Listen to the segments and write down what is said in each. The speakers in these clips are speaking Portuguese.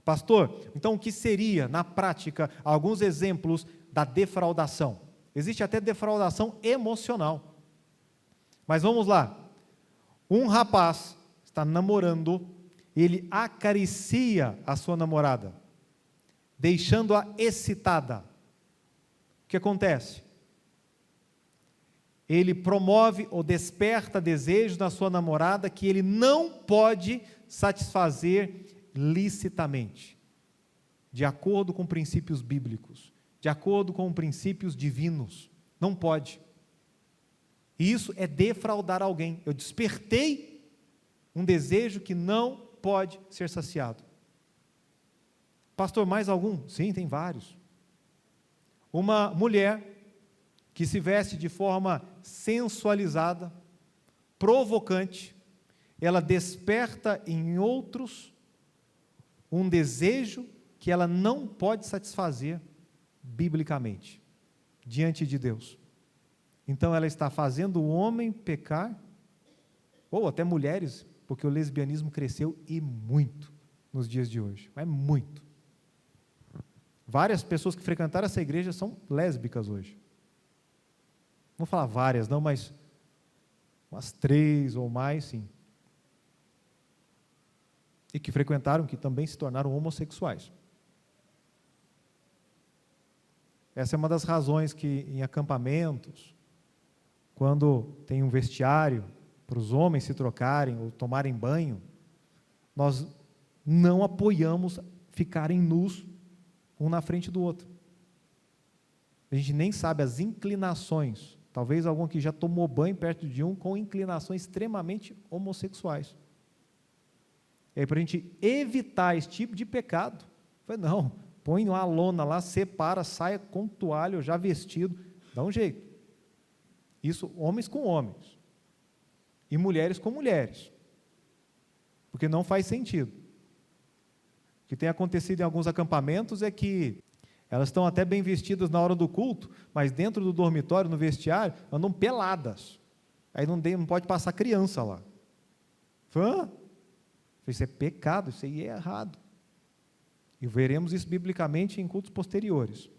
Pastor, então o que seria, na prática, alguns exemplos da defraudação? Existe até defraudação emocional. Mas vamos lá. Um rapaz está namorando, ele acaricia a sua namorada, deixando-a excitada. O que acontece? Ele promove ou desperta desejos na sua namorada que ele não pode satisfazer licitamente, de acordo com princípios bíblicos, de acordo com princípios divinos. Não pode. E isso é defraudar alguém. Eu despertei um desejo que não pode ser saciado. Pastor, mais algum? Sim, tem vários. Uma mulher que se veste de forma sensualizada, provocante, ela desperta em outros um desejo que ela não pode satisfazer biblicamente, diante de Deus. Então ela está fazendo o homem pecar, ou até mulheres, porque o lesbianismo cresceu e muito nos dias de hoje, mas muito. Várias pessoas que frequentaram essa igreja são lésbicas hoje. Não vou falar várias não, mas umas 3 ou mais, sim. E que frequentaram, que também se tornaram homossexuais. Essa é uma das razões que em acampamentos, quando tem um vestiário para os homens se trocarem ou tomarem banho, nós não apoiamos ficarem nus um na frente do outro. A gente nem sabe as inclinações, talvez algum que já tomou banho perto de um com inclinações extremamente homossexuais. E aí, para a gente evitar esse tipo de pecado, não, põe uma lona lá, separa, saia com toalha, já vestido, dá um jeito. Isso, homens com homens, e mulheres com mulheres, porque não faz sentido. O que tem acontecido em alguns acampamentos é que elas estão até bem vestidas na hora do culto, mas dentro do dormitório, no vestiário, andam peladas. Aí não pode passar criança lá. Isso é pecado, isso aí é errado. E veremos isso biblicamente em cultos posteriores.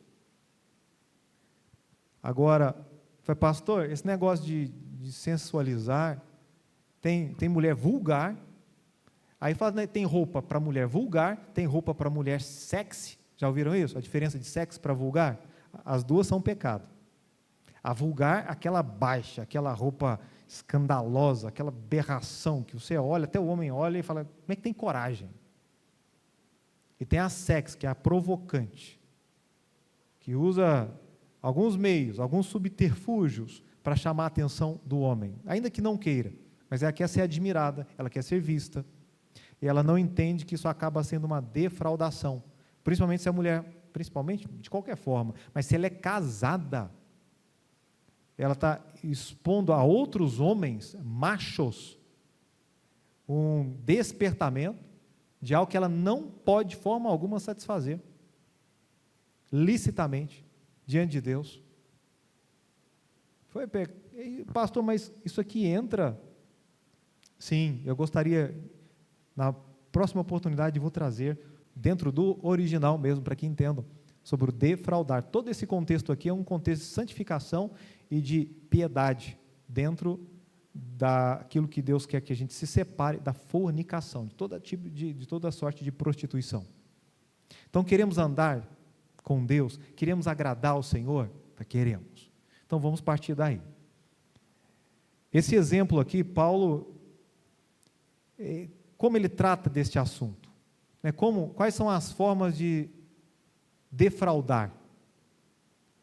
Agora, pastor, esse negócio de sensualizar, tem mulher vulgar, aí fala, né, tem roupa para mulher vulgar, tem roupa para mulher sexy. Já ouviram isso? A diferença de sexy para vulgar? As duas são pecado. A vulgar, aquela baixa, aquela roupa escandalosa, aquela aberração que você olha, até o homem olha e fala, como é que tem coragem? E tem a sexy, que é a provocante, que usa alguns meios, alguns subterfúgios para chamar a atenção do homem, ainda que não queira, mas ela quer ser admirada, ela quer ser vista, e ela não entende que isso acaba sendo uma defraudação, principalmente se a mulher, principalmente de qualquer forma, mas se ela é casada, ela está expondo a outros homens, machos, um despertamento de algo que ela não pode de forma alguma satisfazer, licitamente, diante de Deus. Pastor, mas isso aqui entra? Sim, eu gostaria, na próxima oportunidade, vou trazer, dentro do original mesmo, para que entendam, sobre o defraudar. Todo esse contexto aqui é um contexto de santificação e de piedade, dentro daquilo que Deus quer que a gente se separe da fornicação, de toda sorte de prostituição. Então, queremos andar com Deus, queremos agradar ao Senhor? Queremos. Então, vamos partir daí. Esse exemplo aqui, Paulo, como ele trata deste assunto? Quais são as formas de defraudar?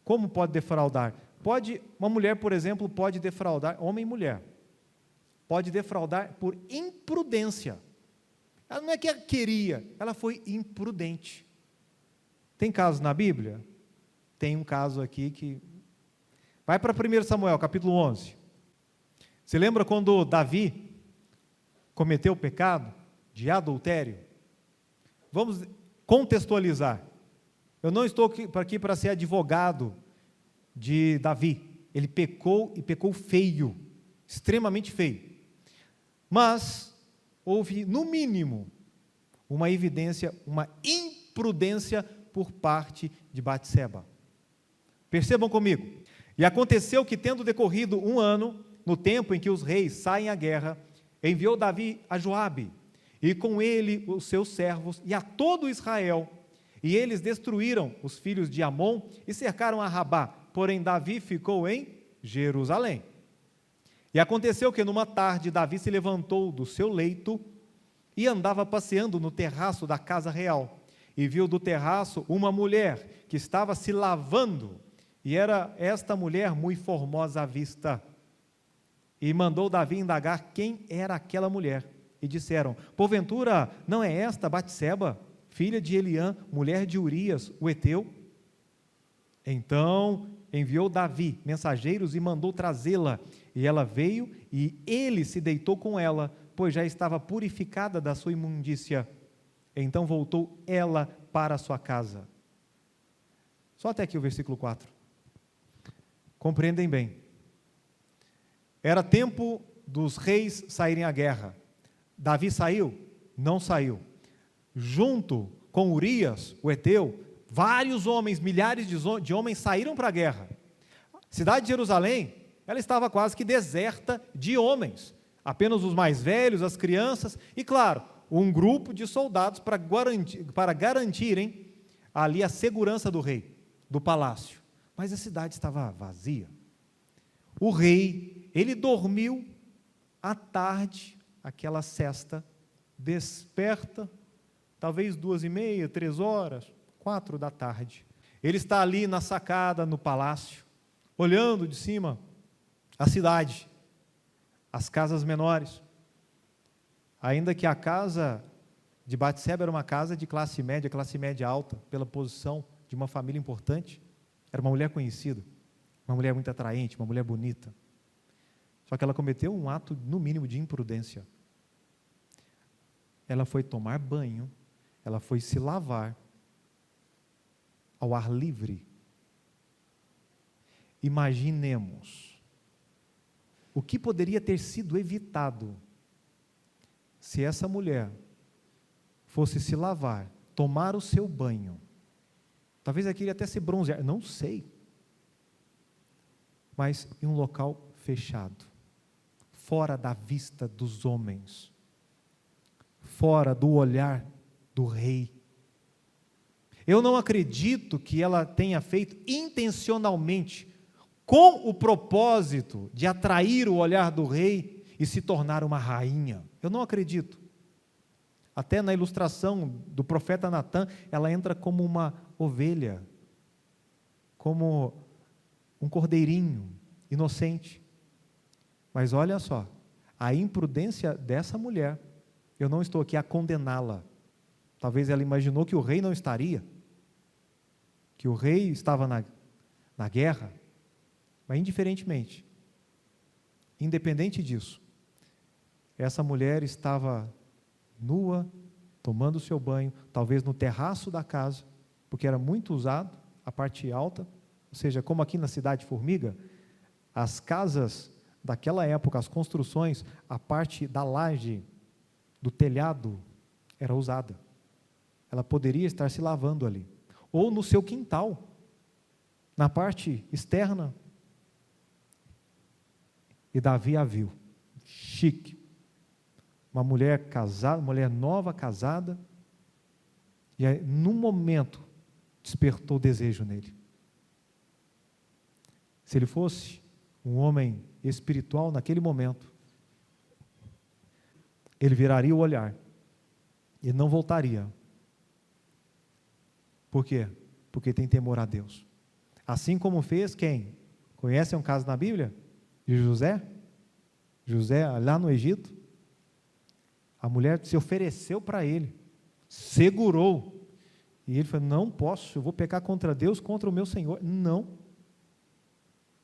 Como pode defraudar? Uma mulher, por exemplo, pode defraudar, homem e mulher, pode defraudar por imprudência. Ela não é que ela queria, ela foi imprudente. Tem casos na Bíblia? Tem um caso aqui que... Vai para 1 Samuel, capítulo 11. Você lembra quando Davi cometeu o pecado de adultério? Vamos contextualizar. Eu não estou aqui para ser advogado de Davi. Ele pecou e pecou feio, extremamente feio. Mas houve, no mínimo, uma evidência, uma imprudência por parte de Batseba. Percebam comigo. E aconteceu que, tendo decorrido 1 ano, no tempo em que os reis saem à guerra, enviou Davi a Joabe, e com ele os seus servos, e a todo Israel, e eles destruíram os filhos de Amon, e cercaram a Rabá, porém Davi ficou em Jerusalém. E aconteceu que numa tarde Davi se levantou do seu leito, e andava passeando no terraço da casa real, e viu do terraço uma mulher, que estava se lavando, e era esta mulher muito formosa à vista. E mandou Davi indagar quem era aquela mulher. E disseram: porventura não é esta Batseba, filha de Eliã, mulher de Urias, o heteu? Então enviou Davi mensageiros e mandou trazê-la. E ela veio, e ele se deitou com ela, pois já estava purificada da sua imundícia. Então voltou ela para a sua casa. Só até aqui o versículo 4. Compreendem bem. Era tempo dos reis saírem à guerra. Davi saiu? Não saiu. Junto com Urias, o heteu, vários homens, milhares de homens saíram para a guerra. A cidade de Jerusalém, ela estava quase que deserta de homens. Apenas os mais velhos, as crianças e, claro, um grupo de soldados para garantirem ali a segurança do rei, do palácio. Mas a cidade estava vazia. O rei, ele dormiu à tarde, aquela sesta, desperta, talvez 2:30, 3 horas, 4 da tarde. Ele está ali na sacada, no palácio, olhando de cima a cidade, as casas menores. Ainda que a casa de Batseba era uma casa de classe média alta, pela posição de uma família importante, era uma mulher conhecida, uma mulher muito atraente, uma mulher bonita. Só que ela cometeu um ato, no mínimo, de imprudência. Ela foi tomar banho, ela foi se lavar ao ar livre. Imaginemos o que poderia ter sido evitado se essa mulher fosse se lavar, tomar o seu banho. Talvez aquele até se bronzear, não sei. Mas em um local fechado, fora da vista dos homens, fora do olhar do rei. Eu não acredito que ela tenha feito intencionalmente, com o propósito de atrair o olhar do rei e se tornar uma rainha. Eu não acredito. Até na ilustração do profeta Natã, ela entra como uma ovelha, como um cordeirinho inocente. Mas olha só, a imprudência dessa mulher, eu não estou aqui a condená-la. Talvez ela imaginou que o rei não estaria, que o rei estava na guerra, mas indiferentemente, independente disso, essa mulher estava nua, tomando o seu banho, talvez no terraço da casa, porque era muito usado, a parte alta, ou seja, como aqui na cidade de Formiga, as casas daquela época, as construções, a parte da laje, do telhado, era usada. Ela poderia estar se lavando ali, ou no seu quintal, na parte externa. E Davi a viu, chique, uma mulher casada, uma mulher nova casada, e aí, num momento, despertou desejo nele. Se ele fosse um homem espiritual naquele momento, ele viraria o olhar, e não voltaria. Por quê? Porque tem temor a Deus. Assim como fez quem? Conhecem um caso na Bíblia? De José? José, lá no Egito, a mulher se ofereceu para ele, segurou, e ele falou: não posso, eu vou pecar contra Deus, contra o meu Senhor. Não.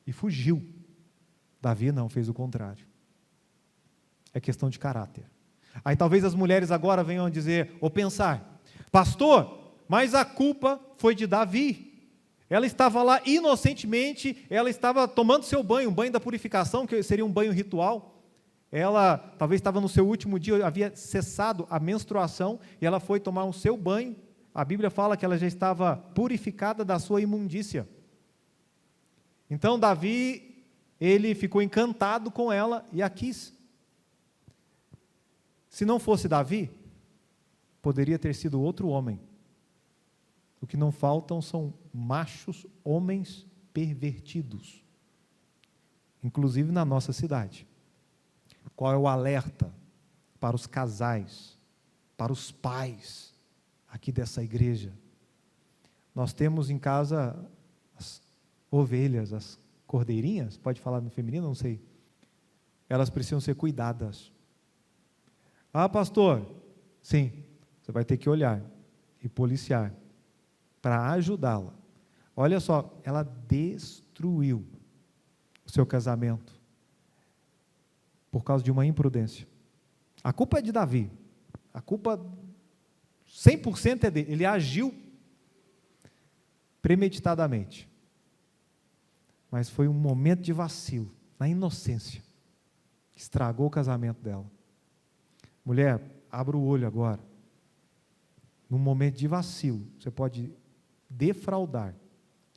E fugiu. Davi não, fez o contrário. É questão de caráter. Aí talvez as mulheres agora venham dizer, ou pensar: pastor, mas a culpa foi de Davi. Ela estava lá inocentemente, ela estava tomando seu banho, um banho da purificação, que seria um banho ritual. Ela talvez estava no seu último dia, havia cessado a menstruação, e ela foi tomar o seu banho. A Bíblia fala que ela já estava purificada da sua imundícia. Então Davi, ele ficou encantado com ela e a quis. Se não fosse Davi, poderia ter sido outro homem. O que não faltam são machos, homens pervertidos, inclusive na nossa cidade. Qual é o alerta para os casais, para os pais aqui dessa igreja? Nós temos em casa as ovelhas, as cordeirinhas, pode falar no feminino, não sei. Elas precisam ser cuidadas. Ah, pastor, sim, você vai ter que olhar e policiar para ajudá-la. Olha só, ela destruiu o seu casamento por causa de uma imprudência. A culpa é de Davi, a culpa 100% é dele, ele agiu premeditadamente, mas foi um momento de vacilo, na inocência, que estragou o casamento dela. Mulher, abra o olho agora, num momento de vacilo, você pode defraudar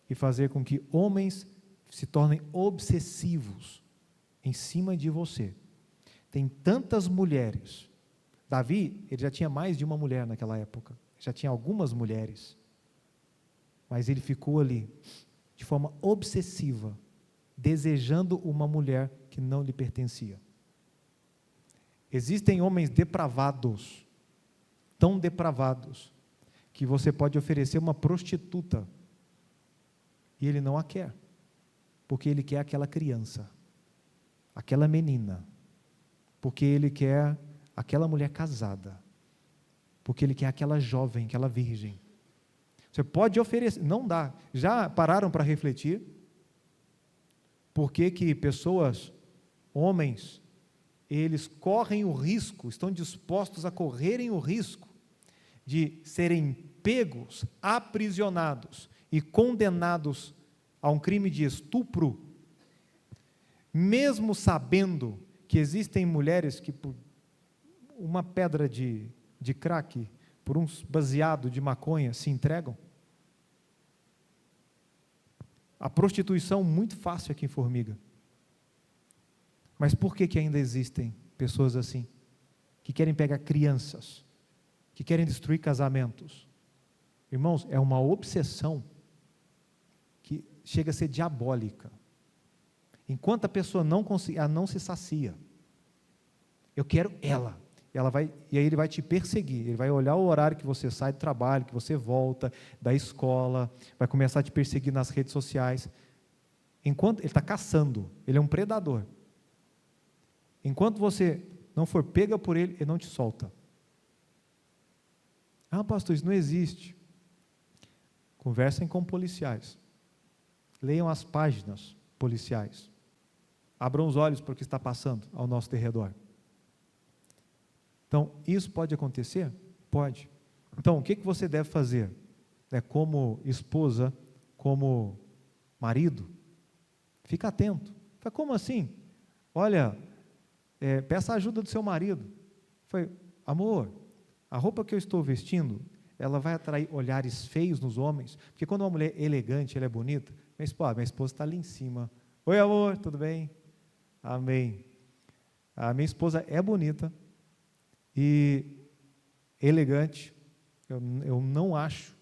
e fazer com que homens se tornem obsessivos em cima de você. Tem tantas mulheres. Davi, ele já tinha mais de uma mulher naquela época, já tinha algumas mulheres, mas ele ficou ali, de forma obsessiva, desejando uma mulher que não lhe pertencia. Existem homens depravados, tão depravados, que você pode oferecer uma prostituta, e ele não a quer, porque ele quer aquela criança, aquela menina, porque ele quer aquela mulher casada, porque ele quer aquela jovem, aquela virgem. Você pode oferecer, não dá. Já pararam para refletir? Por que que pessoas, homens, eles correm o risco, estão dispostos a correrem o risco de serem pegos, aprisionados e condenados a um crime de estupro, mesmo sabendo que existem mulheres que por uma pedra de crack, por um baseado de maconha, se entregam? A prostituição muito fácil aqui em Formiga. Mas por que ainda existem pessoas assim, que querem pegar crianças, que querem destruir casamentos? Irmãos, é uma obsessão que chega a ser diabólica. Enquanto a pessoa não se sacia, eu quero ela. E aí ele vai te perseguir, ele vai olhar o horário que você sai do trabalho, que você volta da escola, vai começar a te perseguir nas redes sociais. Enquanto ele está caçando, ele é um predador. Enquanto você não for pega por ele, ele não te solta. Ah, pastor, isso não existe. Conversem com policiais. Leiam as páginas policiais. Abram os olhos para o que está passando ao nosso derredor. Então, isso pode acontecer? Pode. Então, o que você deve fazer? Como esposa, como marido, fica atento. Fala, como assim? Olha, peça a ajuda do seu marido. Foi, amor, a roupa que eu estou vestindo, ela vai atrair olhares feios nos homens, porque quando uma mulher é elegante, ela é bonita, minha esposa está ali em cima. Oi, amor, tudo bem? Amém. A minha esposa é bonita e elegante. Eu não acho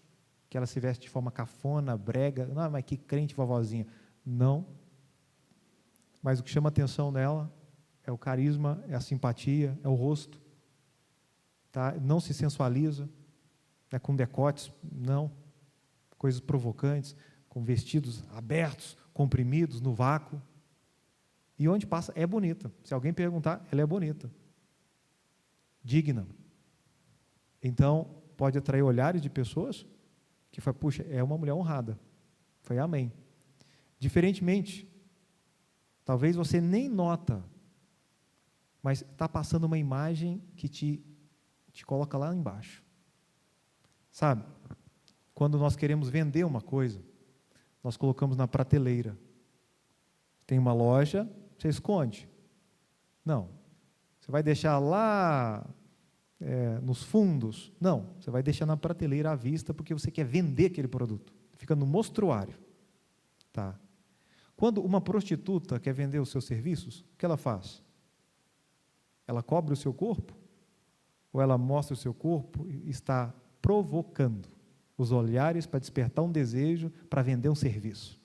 que ela se veste de forma cafona, brega. Não, mas que crente vovozinha. Não. Mas o que chama a atenção nela é o carisma, é a simpatia, é o rosto. Tá? Não se sensualiza, com decotes, não. Coisas provocantes, com vestidos abertos, comprimidos, no vácuo. E onde passa, é bonita. Se alguém perguntar, ela é bonita. Digna. Então, pode atrair olhares de pessoas que falam, puxa, é uma mulher honrada. Foi amém. Diferentemente, talvez você nem nota, mas está passando uma imagem que te coloca lá embaixo. Sabe? Quando nós queremos vender uma coisa, nós colocamos na prateleira. Tem uma loja, você esconde. Não. Você vai deixar lá nos fundos? Não, você vai deixar na prateleira à vista porque você quer vender aquele produto. Fica no mostruário. Tá? Quando uma prostituta quer vender os seus serviços, o que ela faz? Ela cobre o seu corpo? Ou ela mostra o seu corpo e está provocando os olhares para despertar um desejo para vender um serviço?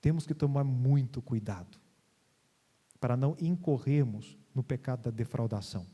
Temos que tomar muito cuidado para não incorrermos no pecado da defraudação.